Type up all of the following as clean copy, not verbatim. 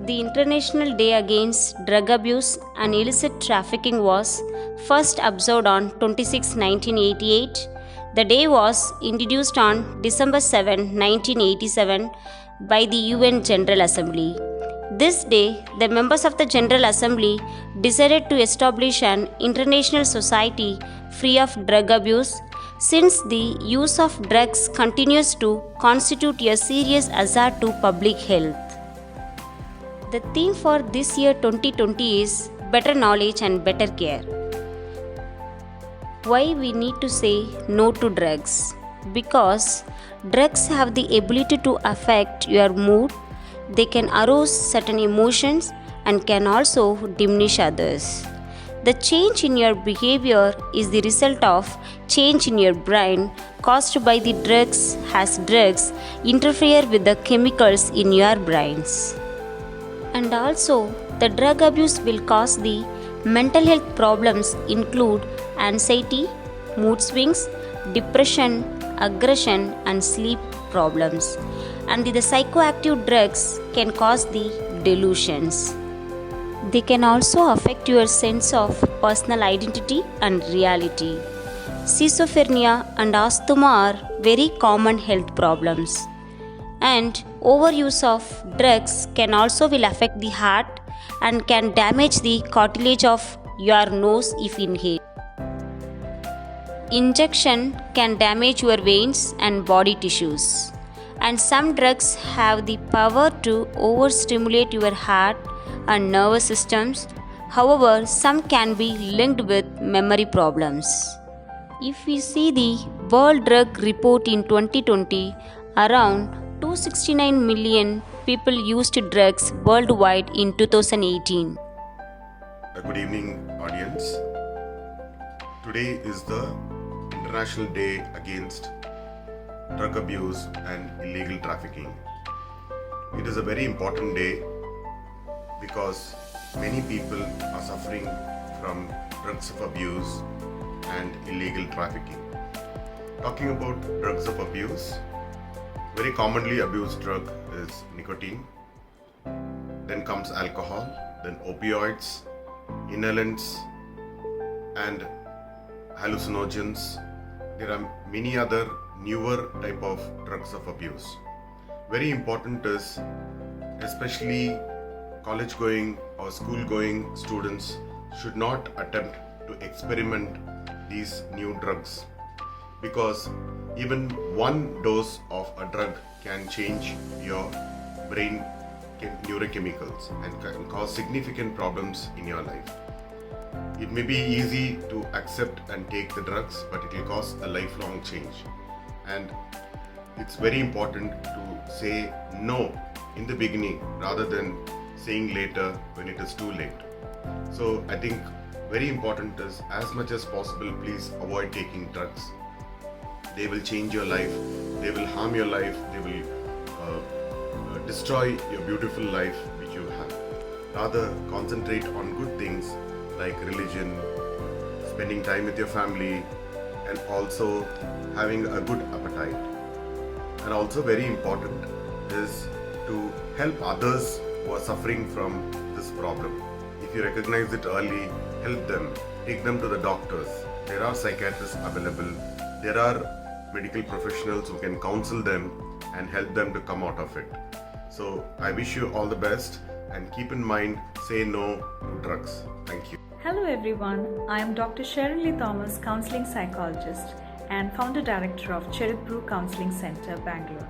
The International Day Against Drug Abuse and Illicit Trafficking was first observed on 26, 1988. The day was introduced on December 7, 1987 by the UN General Assembly. This day, the members of the General Assembly decided to establish an international society free of drug abuse, since the use of drugs continues to constitute a serious hazard to public health. The theme for this year 2020 is Better Knowledge and Better Care. Why we need to say no to drugs? Because drugs have the ability to affect your mood, they can arouse certain emotions and can also diminish others. The change in your behavior is the result of change in your brain caused by the drugs, as drugs interfere with the chemicals in your brains. And also, the drug abuse will cause the mental health problems include anxiety, mood swings, depression, aggression and sleep problems. And the psychoactive drugs can cause the delusions. They can also affect your sense of personal identity and reality. Schizophrenia and asthma are very common health problems. And overuse of drugs can also will affect the heart and can damage the cartilage of your nose if inhaled. Injection can damage your veins and body tissues. And some drugs have the power to overstimulate your heart and nervous systems. However, some can be linked with memory problems. If we see the World Drug Report in 2020, around 269 million people used drugs worldwide in 2018. Good evening, audience. Today is the International Day Against Drug Abuse and Illegal Trafficking. It is a very important day because many people are suffering from drugs of abuse and illegal trafficking. Talking about drugs of abuse, very commonly abused drug is nicotine, then comes alcohol, then opioids, inhalants and hallucinogens. There are many other newer type of drugs of abuse. Very important is especially college going or school going students should not attempt to experiment these new drugs, because even one dose of a drug can change your brain neurochemicals and can cause significant problems in your life. It may be easy to accept and take the drugs, but it will cause a lifelong change. And it's very important to say no in the beginning rather than saying later when it is too late. So I think very important is, as much as possible, please avoid taking drugs. They will change your life, they will harm your life, they will destroy your beautiful life which you have. Rather concentrate on good things like religion, spending time with your family, and also having a good appetite. And also very important is to help others who are suffering from this problem. If you recognize it early, help them, take them to the doctors. There are psychiatrists available, there are medical professionals who can counsel them and help them to come out of it. So I wish you all the best, and keep in mind, say no to drugs. Thank you. Hello everyone, I am Dr. Sherilyn Thomas, Counseling Psychologist and Founder Director of Cheritbrew Counseling Center, Bangalore.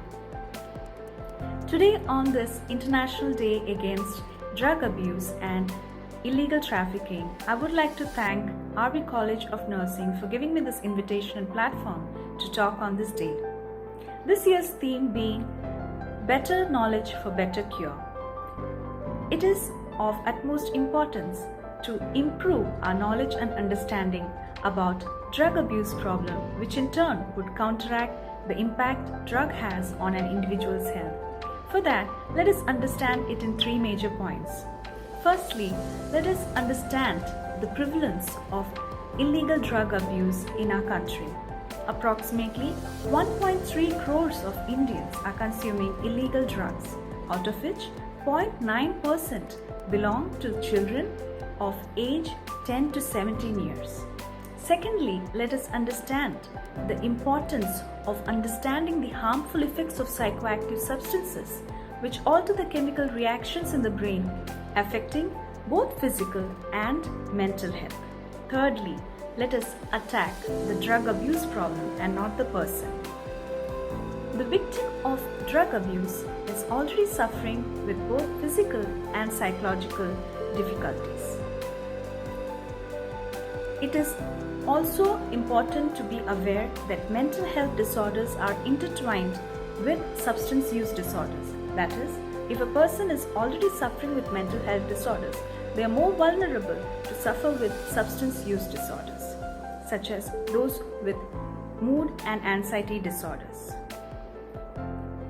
Today on this International Day Against Drug Abuse and Illegal Trafficking, I would like to thank RV College of Nursing for giving me this invitation and platform to talk on this day. This year's theme being Better Knowledge for Better Cure. It is of utmost importance to improve our knowledge and understanding about drug abuse problem, which in turn would counteract the impact drug has on an individual's health. For that, let us understand it in three major points. Firstly, let us understand the prevalence of illegal drug abuse in our country. Approximately 1.3 crores of Indians are consuming illegal drugs, out of which 0.9% belong to children of age 10 to 17 years. Secondly, let us understand the importance of understanding the harmful effects of psychoactive substances, which alter the chemical reactions in the brain, affecting both physical and mental health. Thirdly, let us attack the drug abuse problem and not the person. The victim of drug abuse is already suffering with both physical and psychological difficulties. It is also important to be aware that mental health disorders are intertwined with substance use disorders. That is, if a person is already suffering with mental health disorders, they are more vulnerable to suffer with substance use disorders, such as those with mood and anxiety disorders.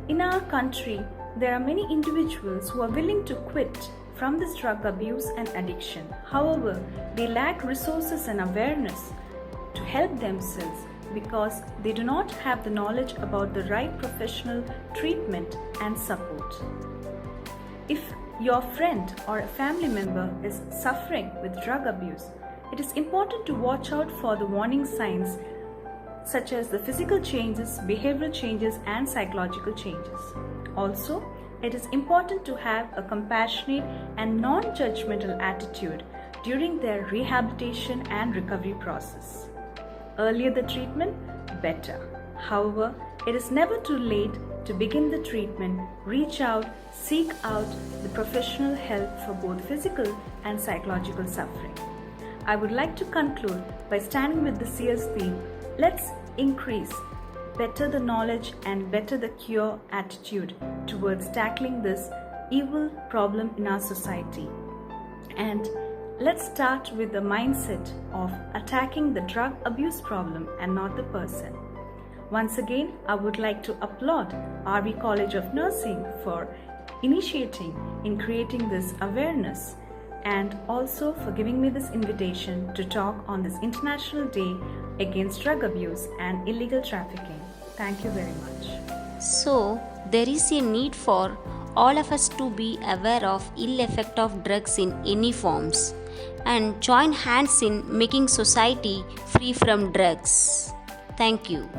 In our country, there are many individuals who are willing to quit from this drug abuse and addiction. However, they lack resources and awareness to help themselves because they do not have the knowledge about the right professional treatment and support. If your friend or a family member is suffering with drug abuse, it is important to watch out for the warning signs such as the physical changes, behavioral changes, and psychological changes. Also, it is important to have a compassionate and non-judgmental attitude during their rehabilitation and recovery process. Earlier the treatment, better. However, it is never too late to begin the treatment. Reach out, seek out the professional help for both physical and psychological suffering. I would like to conclude by standing with this year's theme, let's increase better the knowledge and better the cure attitude towards tackling this evil problem in our society. And let's start with the mindset of attacking the drug abuse problem and not the person. Once again, I would like to applaud RV College of Nursing for initiating in creating this awareness and also for giving me this invitation to talk on this International Day Against Drug Abuse and Illegal Trafficking. Thank you very much. So, there is a need for all of us to be aware of ill effect of drugs in any forms and join hands in making society free from drugs. Thank you.